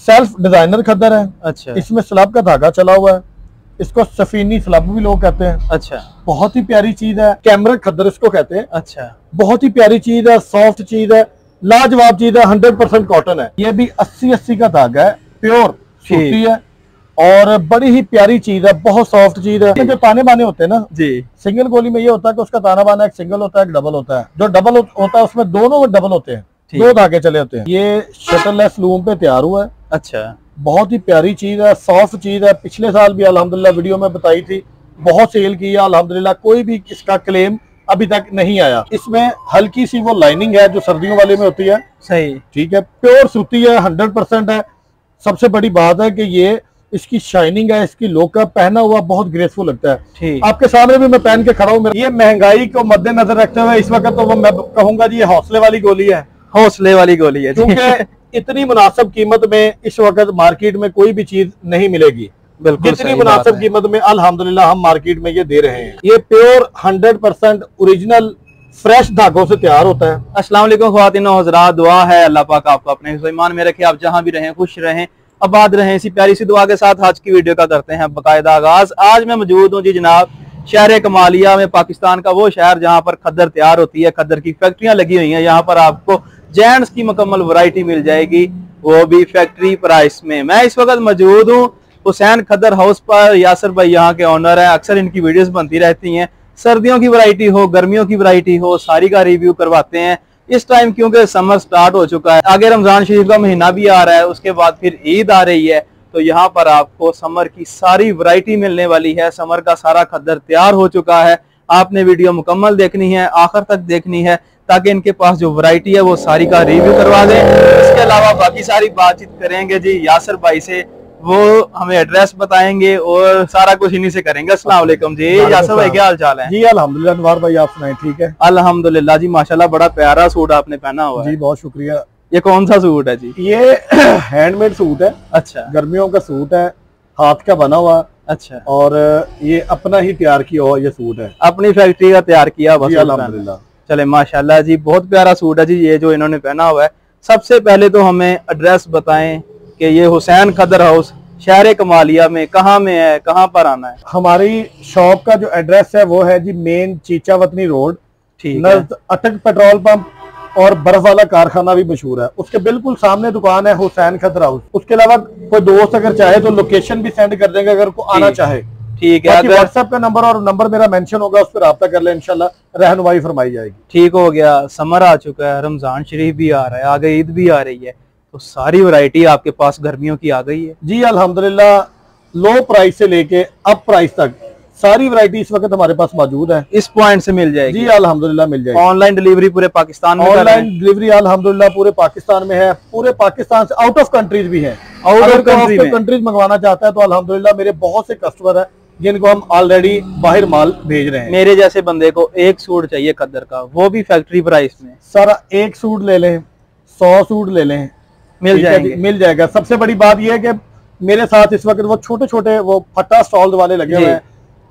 Self designer खद्दर है। अच्छा, इसमें स्लब का धागा चला हुआ है, इसको सफीनी स्लब भी लोग कहते हैं। अच्छा, बहुत ही प्यारी चीज है, कैमरक खद्दर इसको कहते हैं। अच्छा, बहुत ही प्यारी चीज है, सॉफ्ट चीज है, लाजवाब चीज है, 100% कॉटन है। ये भी 80 का धागा है, प्योर सूती है और बड़ी ही प्यारी चीज है, बहुत सॉफ्ट चीज है। जो ताने बाने होते हैं ना जी, सिंगल गोली में ये होता है कि उसका ताना बाना एक सिंगल होता है, एक डबल होता है। जो डबल होता है उसमें दोनों डबल होते हैं, 2 धागे चले होते हैं। ये शटललेस लूम पे तैयार हुआ है। अच्छा, बहुत ही प्यारी चीज है, सॉफ्ट चीज है। पिछले साल भी अल्हम्दुलिल्लाह वीडियो में बताई थी, बहुत सेल की है अल्हम्दुलिल्लाह, कोई भी इसका क्लेम अभी तक नहीं आया। इसमें हल्की सी वो लाइनिंग है जो सर्दियों वाले में होती है। सही, ठीक है, प्योर सूती है, 100% है। सबसे बड़ी बात है कि ये इसकी शाइनिंग है, इसकी लुक है, पहना हुआ बहुत ग्रेसफुल लगता है। आपके सामने भी मैं पहन के खड़ा हूँ। ये महंगाई को मद्देनजर रखते हुए इस वक्त तो वो मैं कहूंगा जी ये हौसले वाली गोली है, हौसले वाली गोली है, क्योंकि इतनी मुनासिब कीमत में इस वक्त मार्केट में कोई भी चीज नहीं मिलेगी। बिल्कुल, जितनी मुनासिब कीमत में अल्हम्दुलिल्लाह हम मार्केट में ये दे रहे हैं। ये प्योर 100% ओरिजिनल फ्रेश धागों से तैयार होता है। अस्सलाम वालेकुम ख्वातीन व हज़रात, दुआ है अल्लाह पाक आपको अपने ईमान में रखे, आप जहां भी रहें खुश रहें, आबाद रहें। इसी प्यारी सी दुआ के साथ आज की वीडियो का करते हैं बाकायदा आगाज। आज मैं मौजूद हूँ जी जनाब शहर कमालिया में, पाकिस्तान का वो शहर जहाँ पर खद्दर तैयार होती है, खद्दर की फैक्ट्रियां लगी हुई हैं। यहाँ पर आपको जेंट्स की मुकम्मल वैरायटी मिल जाएगी, वो भी फैक्ट्री प्राइस में। मैं इस वक्त मौजूद हूँ हुसैन खद्दर हाउस पर। यासर भाई यहाँ के ऑनर है, अक्सर इनकी वीडियोस बनती रहती हैं। सर्दियों की वैरायटी हो, गर्मियों की वैरायटी हो, सारी का रिव्यू करवाते हैं। इस टाइम क्योंकि समर स्टार्ट हो चुका है, आगे रमजान शरीफ का महीना भी आ रहा है, उसके बाद फिर ईद आ रही है, तो यहाँ पर आपको समर की सारी वैरायटी मिलने वाली है। समर का सारा खद्दर तैयार हो चुका है। आपने वीडियो मुकम्मल देखनी है, आखिर तक देखनी है, ताकि इनके पास जो वैरायटी है वो सारी का रिव्यू करवा दें। इसके अलावा बाकी सारी बातचीत करेंगे जी यासर भाई से, वो हमें एड्रेस बताएंगे और सारा कुछ इन्हीं से करेंगे। अस्सलाम वालेकुम जी यासर भाई, क्या हाल चाल है? जी अल्हम्दुलिल्लाह, नवार भाई आप सुनाएं? ठीक है अल्हम्दुलिल्लाह जी, माशाल्लाह बड़ा प्यारा सूट आपने पहना हुआ है। जी बहुत शुक्रिया। ये कौन सा सूट है जी? ये हैंडमेड सूट है। अच्छा, गर्मियों का सूट है, हाथ का बना हुआ। अच्छा, और ये अपना ही तैयार किया हुआ ये सूट है, अपनी फैक्ट्री का तैयार किया हुआ। अल्हम्दुलिल्लाह, चले माशाल्लाह जी, बहुत प्यारा सूट है जी ये जो इन्होंने पहना हुआ है। सबसे पहले तो हमें एड्रेस बताएं कि ये हुसैन खद्दर हाउस शहर कमालिया में कहाँ में है, कहाँ पर आना है? हमारी शॉप का जो एड्रेस है वो है जी मेन चीचावतनी रोड, ठीक है, अटक पेट्रोल पंप और बर्फ वाला कारखाना भी मशहूर है, उसके बिल्कुल सामने दुकान है हुसैन खद्दर हाउस। उसके अलावा कोई दोस्त अगर चाहे तो लोकेशन भी सेंड कर देंगे अगर को आना चाहे। ठीक है, व्हाट्सएप का नंबर और नंबर मेरा मेंशन होगा, उस पर रब्ता कर ले, इंशाल्लाह रहनुमाई फरमाई जाएगी। ठीक हो गया। समर आ चुका है, रमजान शरीफ भी आ रहा है, आगे ईद भी आ रही है, तो सारी वैरायटी आपके पास गर्मियों की आ गई है जी अल्हम्दुलिल्लाह। लो प्राइस से लेके अप प्राइस तक सारी वैरायटी इस वक्त हमारे पास मौजूद है। इस पॉइंट से मिल जाएगी जी अल्हम्दुलिल्लाह, मिल जाएगी। ऑनलाइन डिलीवरी पूरे पाकिस्तान में, ऑनलाइन डिलीवरी अल्हम्दुलिल्लाह पूरे पाकिस्तान में है। पूरे पाकिस्तान से आउट ऑफ कंट्रीज भी है, आउट ऑफ कंट्रीज मंगवाना चाहता है तो अल्हम्दुलिल्लाह मेरे बहुत से कस्टमर है जिनको हम ऑलरेडी बाहर माल भेज रहे हैं। मेरे जैसे बंदे को एक सूट चाहिए खद्दर का, वो भी फैक्ट्री प्राइस में, सारा एक सूट ले लें, 100 सूट ले लें, मिल जाएंगे, मिल जाएगा। सबसे बड़ी बात यह है कि मेरे साथ इस वक्त वो छोटे छोटे वो फट्टा स्टॉल वाले लगे हुए हैं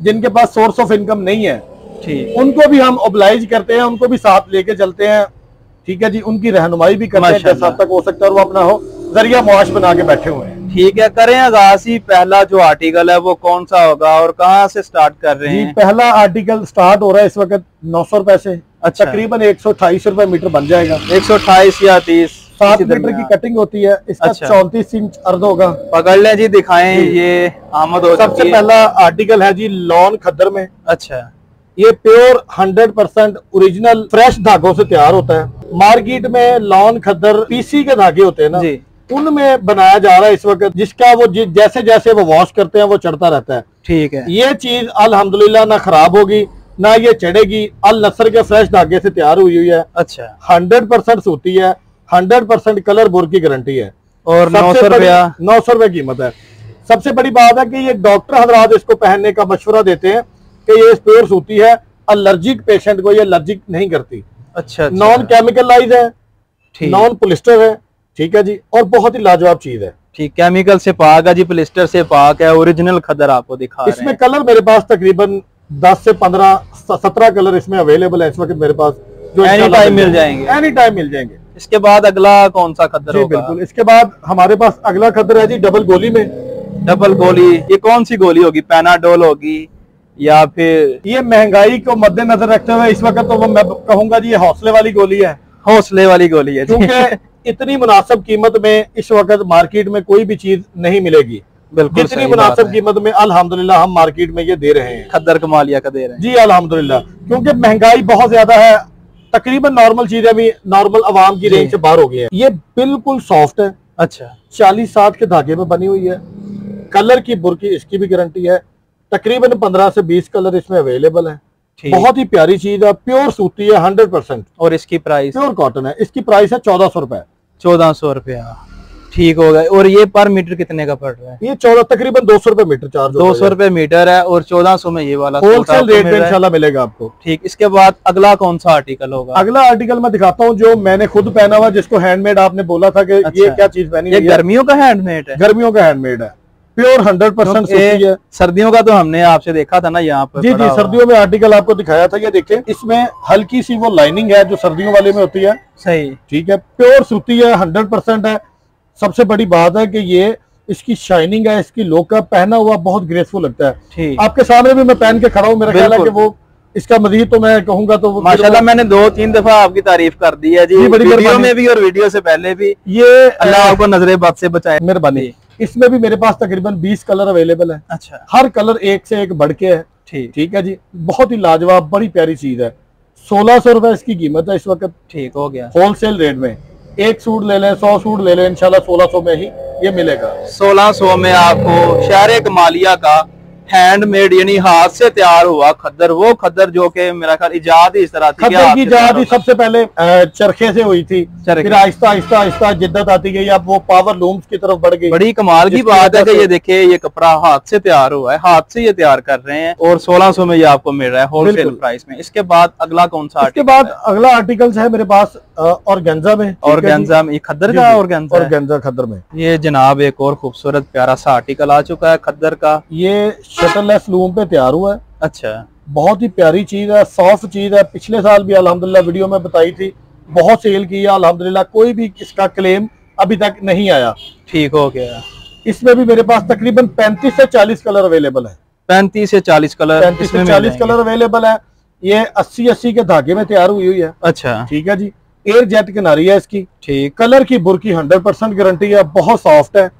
जिनके पास सोर्स ऑफ इनकम नहीं है, ठीक, उनको भी हम ओब्लाइज करते हैं, उनको भी साथ लेके चलते हैं। ठीक है जी, उनकी रहनुमाई भी करते हैं जैसा तक हो सकता है, और वो अपना हो जरिया मुआश बना के बैठे हुए हैं। ठीक है, करें आगाज ही। पहला जो आर्टिकल है वो कौन सा होगा और कहाँ से स्टार्ट कर रहे हैं? पहला आर्टिकल स्टार्ट हो रहा है इस वक्त 900 रुपए से। अच्छा, तकरीबन 128 रुपए मीटर बन जाएगा। 128 या 30, 7 मीटर की कटिंग होती है। इसका 34 इंच अर्ध होगा। पकड़ लें जी, दिखाएं। ये आमद हो। सबसे पहला आर्टिकल है जी लॉन खद्दर में। अच्छा, ये प्योर 100% ओरिजिनल फ्रेश धागों से तैयार होता है। मार्केट में लॉन खद्दर पीसी के धागे होते हैं ना जी, उनमें बनाया जा रहा है इस वक्त, जिसका वो जैसे जैसे वो वॉश करते हैं वो चढ़ता रहता है। ठीक है, ये चीज अल्हम्दुलिल्लाह ना खराब होगी ना ये चढ़ेगी। अल नसर के फ्रेश धागे से तैयार हुई है। अच्छा, 100% सूती है, 100% कलर बोर की गारंटी है और 900 रुपया कीमत है। सबसे बड़ी बात है कि ये डॉक्टर हजरात इसको पहनने का मशवरा देते हैं कि ये प्योर सूती है, एलर्जिक पेशेंट को ये एलर्जिक नहीं करती। अच्छा, नॉन केमिकलाइज है, नॉन पॉलिस्टर है। ठीक है जी, और बहुत ही लाजवाब चीज है। ठीक, केमिकल से पाक है जी, पॉलिस्टर से पाक है, ओरिजिनल खद्दर आपको दिखा रहे हैं। इसमें कलर मेरे पास तकरीबन 10 से 15 17 कलर इसमें अवेलेबल है इस वक्त मेरे पास, जो एनी टाइम मिल जाएंगे, एनी टाइम मिल जाएंगे। इसके बाद अगला कौन सा खद्दर होगा? बिल्कुल, इसके बाद हमारे पास अगला खद्दर है जी डबल गोली में। डबल गोली, ये कौन सी गोली होगी? पैनाडोल होगी या फिर? ये महंगाई को मद्देनजर रखते हुए इस वक्त तो मैं कहूंगा जी ये हौसले वाली गोली है। हौसले वाली गोली है, क्योंकि इतनी मुनासिब कीमत में इस वक्त मार्केट में कोई भी चीज नहीं मिलेगी। बिल्कुल, जितनी मुनासिब कीमत में अल्हम्दुलिल्लाह हम मार्केट में ये दे रहे हैं, खद्दर कमालिया का दे रहे हैं जी अल्हम्दुलिल्लाह। क्योंकि महंगाई बहुत ज्यादा है, तकरीबन नॉर्मल चीजें भी नॉर्मल आवाम की रेंज से बाहर हो गई है। ये बिल्कुल सॉफ्ट है। अच्छा, 40-60 के धागे में बनी हुई है। कलर की बुरकी इसकी भी गारंटी है। तकरीबन 15 से 20 कलर इसमें अवेलेबल है। बहुत ही प्यारी चीज है, प्योर सूती है 100%। और इसकी प्राइस? प्योर कॉटन है। इसकी प्राइस है 1400 रुपए। 1400 रुपया, ठीक हो गए। और ये पर मीटर कितने का पड़ रहा है? ये 14 तकरीबन 200 रुपए मीटर चार्ज। 200 रुपए मीटर है और 1400 में ये वाला होलसेल रेट में इंशाल्लाह मिलेगा आपको। ठीक, इसके बाद अगला कौन सा आर्टिकल होगा? अगला आर्टिकल मैं दिखाता हूँ जो मैंने खुद पहना हुआ, जिसको हैंडमेड आपने बोला था कि ये क्या चीज पहनी है। गर्मियों का हैंडमेड है? गर्मियों का हैंडमेड है, प्योर 100% सूती है। सर्दियों का तो हमने आपसे देखा था ना यहाँ पर। जी जी, सर्दियों में आर्टिकल आपको दिखाया था। ये देखें, इसमें हल्की सी वो लाइनिंग है जो सर्दियों वाले में होती है। सही, ठीक है, प्योर सूती है, 100% है। सबसे बड़ी बात है कि ये इसकी शाइनिंग है, इसकी लुक है, पहना हुआ बहुत ग्रेसफुल लगता है। आपके सामने भी मैं पहन के खड़ा हूँ, मेरा ख्याल है कि वो इसका मजीद तो मैं कहूंगा तो माशाल्लाह मैंने 2-3 दफा आपकी तारीफ कर दी है जी, वीडियो में भी और वीडियो से पहले भी। ये अल्लाह आपको नजरे बद से बचाए, मेहरबानी। इसमें भी मेरे पास तकरीबन 20 कलर अवेलेबल है। अच्छा, हर कलर एक से एक बढ़ के है। ठीक है जी, बहुत ही लाजवाब बड़ी प्यारी चीज है। 1600 रुपए इसकी कीमत है इस वक्त। ठीक हो गया, होलसेल रेट में। एक सूट ले लें, 100 सूट ले लें, इंशाल्लाह 1600 में ही ये मिलेगा। 1600 में आपको शहर कमालिया का हैंडमेड यानी हाथ से तैयार हुआ खद्दर, वो खद्दर जो कि मेरा ख्याल इजाद ही इस तरह थी। खद्दर की इजाद ही सबसे पहले चरखे से हुई थी, फिर आहिस्ता आहिस्ता आहिस्ता जिद्दत आती गई, अब वो पावर लूम्स की तरफ बढ़ गई। बड़ी कमाल की बात है कि ये देखिए ये कपड़ा हाथ से तैयार हुआ है, हाथ से ये तैयार कर रहे हैं और 1600 में ये आपको मिल रहा है होलसेल प्राइस में। इसके बाद अगला कौन सा? इसके बाद अगला आर्टिकल है मेरे पास ऑर्गेन्जा में। ऑर्गेन्जा में खद्दर का? ऑर्गेन्जा खद्दर में। ये जनाब एक और खूबसूरत प्यारा सा आर्टिकल आ चुका है खद्दर का। ये शटरलेस लूम पे तैयार हुआ है। अच्छा, बहुत ही प्यारी चीज है, सॉफ्ट चीज है। पिछले साल भी अल्हम्दुलिल्लाह वीडियो में बताई थी, बहुत सेल की है अल्हम्दुलिल्लाह, कोई भी इसका क्लेम अभी तक नहीं आया। ठीक हो गया। इसमें भी मेरे पास तकरीबन 35 से 40 कलर अवेलेबल है। 35 से 40 कलर? 35 से 40 कलर अवेलेबल है। ये 80 के धागे में तैयार हुई है। अच्छा, ठीक है जी। एयर जेट किनारी है इसकी। ठीक, कलर की बुरकी 100% गारंटी है, बहुत सॉफ्ट है,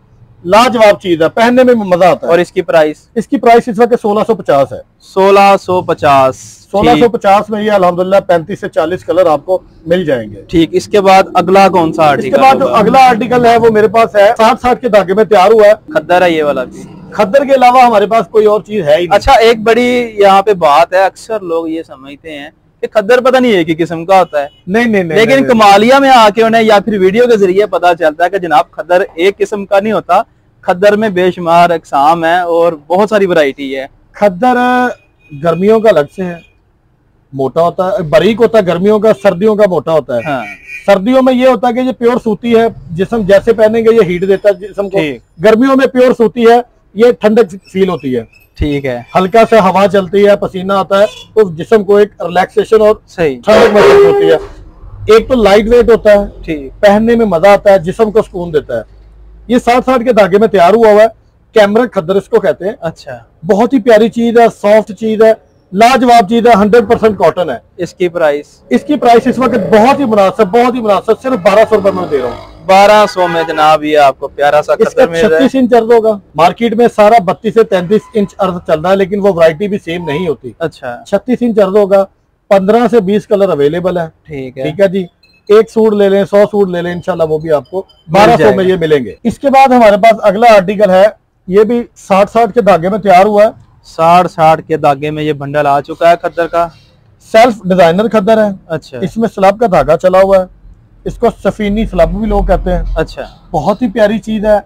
लाजवाब चीज है, पहनने में मजा आता है। और इसकी प्राइस? इसकी प्राइस इस वक्त 1650 है। 1650 में ये अल्हम्दुलिल्लाह 35 से 40 कलर आपको मिल जाएंगे। ठीक, इसके बाद अगला कौन सा आर्टिकल? इसके बाद जो अगला आर्टिकल है वो मेरे पास है 60 के धागे में तैयार हुआ है। खद्दर है ये वाला भी? खद्दर के अलावा हमारे पास कोई और चीज है ही नहीं। अच्छा, एक बड़ी यहाँ पे बात है, अक्सर लोग ये समझते हैं कि खद्दर पता नहीं है कि किस्म का होता है। नहीं, लेकिन कमालिया में आके उन्हें या फिर वीडियो के जरिए पता चलता है कि जनाब खद्दर एक किस्म का नहीं होता, खद्दर में बेशुमार अक़साम है और बहुत सारी वैरायटी है। खद्दर गर्मियों का अलग से है, मोटा होता है, बारीक होता है गर्मियों का, सर्दियों का मोटा होता है। हाँ। सर्दियों में ये होता है कि ये प्योर सूती है, जिस्म जैसे पहनेंगे ये हीट देता है जिस्म को। गर्मियों में प्योर सूती है, ये ठंडक फील होती है। ठीक है, हल्का सा हवा चलती है, पसीना आता है तो जिस्म को एक रिलैक्सेशन और सही ठंडक महसूस होती है। एक तो लाइट वेट होता है, ठीक, पहनने में मजा आता है, जिस्म को सुकून देता है। ये 60 के धागे में तैयार हुआ है, कैमरा खद्दर इसको कहते हैं। अच्छा, बहुत ही प्यारी चीज है, सॉफ्ट चीज है, लाजवाब चीज है, 100% कॉटन है। इसकी प्राइस? इसकी प्राइस इस वक्त बहुत ही मुनासिब, सिर्फ 1200 रुपए में दे रहा हूँ। 1200 में जनाब ये आपको प्यारा सा खद्दर मिल रहा है। 36 इंच अर्ज होगा। मार्केट में सारा 32 से 33 इंच अर्ज चल रहा है, लेकिन वो वैरायटी भी सेम नहीं होती। अच्छा, 36 इंच अर्ज होगा। 15 से 20 कलर अवेलेबल है। ठीक है जी। एक सूट ले लें, 100 सूट ले लें, इंशाल्लाह वो भी आपको 1200 में ये मिलेंगे। इसके बाद हमारे पास अगला आर्टिकल है, ये भी 60 के धागे में तैयार हुआ है। 60 के धागे में ये बंडल आ चुका है खद्दर का। सेल्फ डिजाइनर खद्दर है। अच्छा, इसमें स्लब का धागा चला हुआ है, इसको सफीनी स्लब भी लोग कहते हैं। अच्छा, बहुत ही प्यारी चीज है,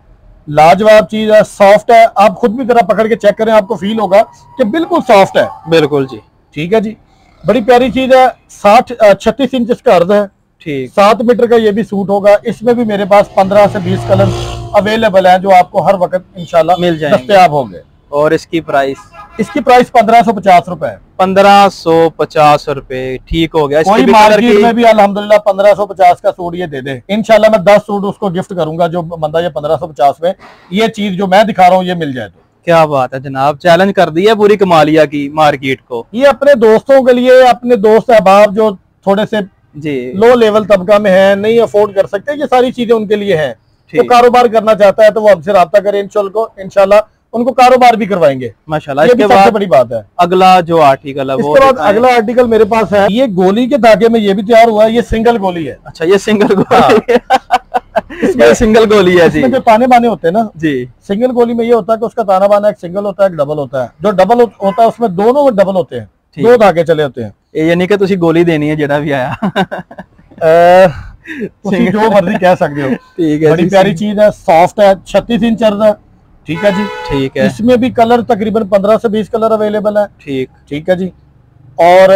लाजवाब चीज है, सॉफ्ट है। आप खुद भी जरा पकड़ के चेक करें, आपको फील होगा कि बिल्कुल सॉफ्ट है। बिल्कुल जी। ठीक है जी, बड़ी प्यारी चीज है। 36 इंच इसका अर्ज है। ठीक, 7 मीटर का ये भी सूट होगा। इसमें भी मेरे पास 15 से 20 कलर अवेलेबल हैं, जो आपको हर वक्त इंशाल्लाह मिल जाएंगे, दस्तयाब होंगे। और इसकी प्राइस? इसकी प्राइस 1550 रुपए है। 1550 रुपए, ठीक हो गया। कोई मार्केट में भी अल्हम्दुलिल्लाह 1550 का सूट ये दे दे, इंशाल्लाह मैं 10 सूट उसको गिफ्ट करूंगा जो बंदा ये 1550 में ये चीज जो मैं दिखा रहा हूँ ये मिल जाए तो। क्या बात है जनाब, चैलेंज कर दिया पूरी कमालिया की मार्केट को। ये अपने दोस्तों के लिए, अपने दोस्त अहबाब जो थोड़े से जी लो लेवल तबका में है, नहीं अफोर्ड कर सकते, ये सारी चीजें उनके लिए हैं। तो कारोबार करना चाहता है तो वो हमसे राब्ता करे, इंशाल्लाह उनको कारोबार भी करवाएंगे माशाल्लाह। ये भी सबसे बड़ी बात है। अगला जो आर्टिकल है वो, अगला आर्टिकल मेरे पास है, ये गोली के धागे में ये भी तैयार हुआ है, ये सिंगल गोली है। अच्छा, ये सिंगल गोली है। इसमें सिंगल गोली है जी। इसमें जो ताने बाने होते हैं ना जी, सिंगल गोली में ये होता है कि उसका ताना बाना एक सिंगल होता है, एक डबल होता है। जो डबल होता है उसमें दोनों में डबल होते हैं, 2 धागे चले होते हैं। यानी कि तुसी गोली देनी है जेड़ा भी आया। जो मर्जी कह सकते हो। ठीक है, बड़ी प्यारी चीज है, सॉफ्ट है, 36 इंच अर्ज है। ठीक है जी, ठीक है। इसमें भी कलर तकरीबन 15 से 20 कलर अवेलेबल है। ठीक है जी। और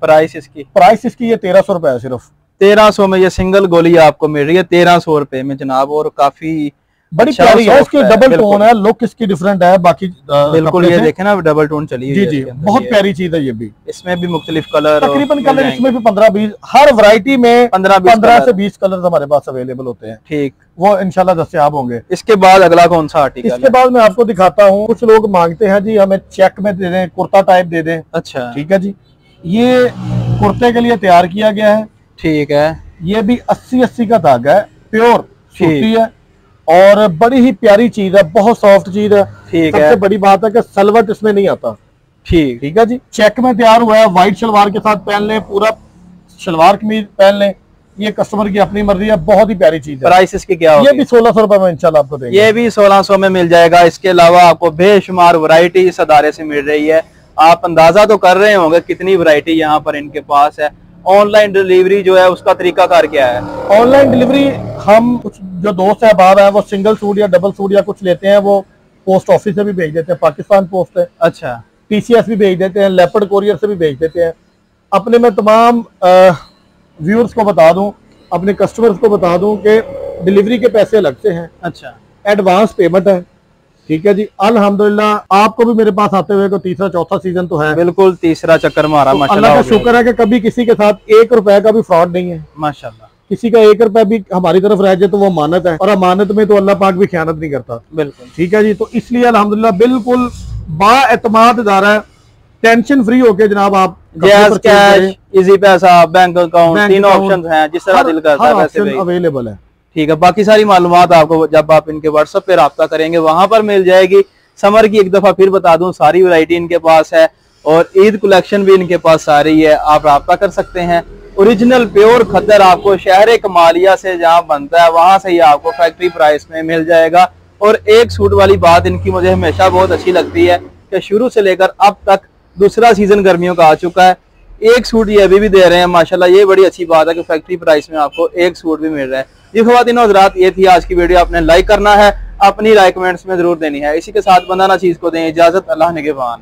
प्राइस इसकी ये 1300 रुपए है सिर्फ। 1300 में ये सिंगल गोली आपको मिल रही है 1300 रुपए में जनाब, और काफी बड़ी प्यारी है। इसकी डबल टोन है, लुक इसकी डिफरेंट है बाकी बिल्कुल। ये देखें ना, डबल टोन चली है। जी जी, बहुत प्यारी चीज है ये भी। इसमें भी मुख्तलिफ कलर, तकरीबन कलर इसमें भी 15-20, हर वैरायटी में 15 से 20 कलर हमारे पास अवेलेबल होते हैं। ठीक, वो इंशाल्लाह दस्तयाब होंगे। इसके बाद अगला कौन सा आर्टिकल? इसके बाद मैं आपको दिखाता हूँ। कुछ लोग मांगते हैं जी हमें चेक में दे दें, कुर्ता टाइप दे दें। अच्छा, ठीक है जी, ये कुर्ते के लिए तैयार किया गया है। ठीक है, ये भी 80-80 का धागा है, प्योर सूती है और बड़ी ही प्यारी चीज है, बहुत सॉफ्ट चीज है। ठीक है। सबसे बड़ी बात है कि सलवट इसमें नहीं आता। ठीक है जी। चेक में तैयार हुआ है, व्हाइट शलवार के साथ पहन लें, पूरा शलवार कमीज पहन लें, ये कस्टमर की अपनी मर्जी है, बहुत ही प्यारी चीज है। प्राइस इसकी क्या होगी? ये भी 1600 रुपए में इंशाल्लाह आपको देंगे। ये भी 1600 में मिल जाएगा। इसके अलावा आपको बेशुमार वैरायटी इस अदारे से मिल रही है। आप अंदाजा तो कर रहे होंगे कितनी वैरायटी यहाँ पर इनके पास है। ऑनलाइन डिलीवरी जो है उसका तरीका कार क्या है? ऑनलाइन डिलीवरी हम कुछ जो दोस्त अहबाब है वो सिंगल सूट या डबल सूट या कुछ लेते हैं, वो पोस्ट ऑफिस से भी भेज देते हैं, पाकिस्तान पोस्ट है। अच्छा, TCS भी भेज देते हैं, लेपर्ड कोरियर से भी भेज देते हैं। अपने मैं तमाम व्यूअर्स को बता दूं, अपने कस्टमर्स को बता दूं कि डिलीवरी के पैसे अलग से हैं। अच्छा, एडवांस पेमेंट है। ठीक है जी, अल्हम्दुलिल्लाह आपको भी मेरे पास आते हुए को तीसरा चौथा सीजन तो है। बिल्कुल, तीसरा चक्कर मारा। तो अल्लाह का शुक्र है कि कभी किसी के साथ 1 रुपए का भी फ्रॉड नहीं है माशाल्लाह। किसी का 1 रुपया भी हमारी तरफ रह जाए तो वो अमानत है, और अमानत में तो अल्लाह पाक भी खयानत नहीं करता। बिल्कुल, ठीक है जी। तो इसलिए अल्हम्दुलिल्लाह बिल्कुल बाएतमाद इदारा है, टेंशन फ्री होके जनाब आप जैज़ कैश, इजी पैसा, बैंक अकाउंट, तीनों ऑप्शंस हैं, जिस तरह दिल करता है वैसे अवेलेबल है। ठीक है, बाकी सारी मालूमात आपको जब आप इनके व्हाट्सएप पे राब्ता करेंगे वहां पर मिल जाएगी। समर की एक दफा फिर बता दूं, सारी वैरायटी इनके पास है और ईद कलेक्शन भी इनके पास सारी है, आप राब्ता कर सकते हैं। ओरिजिनल प्योर खद्दर आपको शहर कमालिया से जहाँ बनता है वहां से ही आपको फैक्ट्री प्राइस में मिल जाएगा। और एक सूट वाली बात इनकी मुझे हमेशा बहुत अच्छी लगती है कि शुरू से लेकर अब तक दूसरा सीजन गर्मियों का आ चुका है, एक सूट ये अभी भी दे रहे हैं माशाल्लाह। ये बड़ी अच्छी बात है कि फैक्ट्री प्राइस में आपको एक सूट भी मिल रहा है। जी ख्वातीन और हज़रात, ये थी आज की वीडियो। आपने लाइक करना है, अपनी राय कमेंट्स में जरूर देनी है। इसी के साथ बंदाना चीज को दें इजाजत। अल्लाह निगहबान।